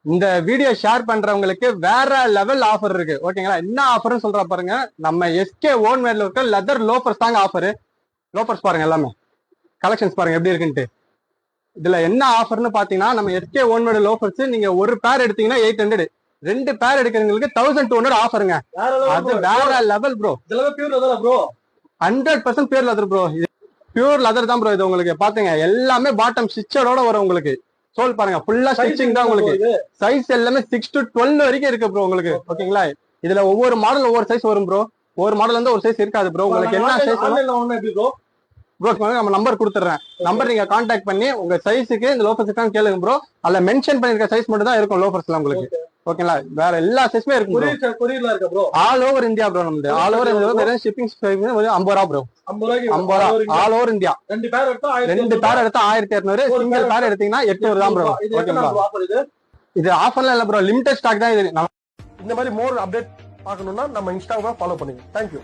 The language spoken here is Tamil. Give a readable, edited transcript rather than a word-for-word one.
இந்த வீடியோ ஷேர் பண்றவங்களுக்கு வேற லெவல் ஆஃபர் இருக்கு. ஓகேங்களா? என்ன ஆஃபர்னு சொல்ற பாருங்க. நம்ம எஸ்கே ஓன் மேட்ல இருக்க லெதர் லோஃபர்ஸ் தாங்க ஆஃபர். லோஃபர்ஸ் பாருங்க, எல்லாமே கலெக்ஷன்ஸ் பாருங்க எப்படி இருக்குன்ட்டு. இதுல என்ன ஆஃபர்னு பாத்தீங்கன்னா, நம்ம எஸ்கே ஓன் மேட் லோஃபர்ஸ் நீங்க ஒரு பேர் எடுத்தீங்கன்னா 800, 2 பேர் எடுக்கிறவங்களுக்கு 1200 ஆஃபருங்க. அது வேற level bro. 100% pure leather bro. இது பியூர் லெதர் தான் ப்ரோ. இது உங்களுக்கு பாத்துங்க, எல்லாமே பாட்டம் ஸ்டிச்சரோட வரும் உங்களுக்கு. சோல் பாருங்க, ஃபுல்லா ஸ்டிச்சிங் தான் உங்களுக்கு. சைஸ் எல்லாமே 6 to 12 வரைக்கும் இருக்கு ப்ரோ உங்களுக்கு. ஓகேங்களா? இதுல ஒவ்வொரு மாடல் ஒவ்வொரு சைஸ் வரும் ப்ரோ. ஒரு மாடல் வந்து ஒரு சைஸ் இருக்காது ப்ரோ. உங்களுக்கு என்ன சைஸ் ப்ரோ, நம்ம நம்பர் கொடுத்துறேன். நம்பர் நீங்க கான்டாக்ட் பண்ணி உங்க சைஸுக்கு இந்த லோஃபர்ஸ் கேளுங்க ப்ரோ. அதுல மென்ஷன் பண்ணிருக்க சைஸ் மட்டும் தான் இருக்கும் லோஃபர்ஸ்ல உங்களுக்கு. ஓகேங்களா? வேற எல்லா சைஸுமே இருக்கும். All over India bro. நம்ம ஆல் ஓவர் இந்தியா ஷிப்பிங் 50 ரூபா ப்ரோ. 50 ரூபா ஆல் ஓவர் இந்தியா. 2 பேர் எடுத்தா 1200. சிங்கிள் பேர் எடுத்தீங்கன்னா 800 தான் ப்ரோ. ஓகேங்களா? இது ஆஃபர்ல இல்ல ப்ரோ, லிமிடெட் ஸ்டாக் தான் இது. இந்த மாதிரி மோர் அப்டேட் பார்க்கணும்னா நம்ம இன்ஸ்டாகிராம் ஃபாலோ பண்ணுங்க. தேங்க்யூ.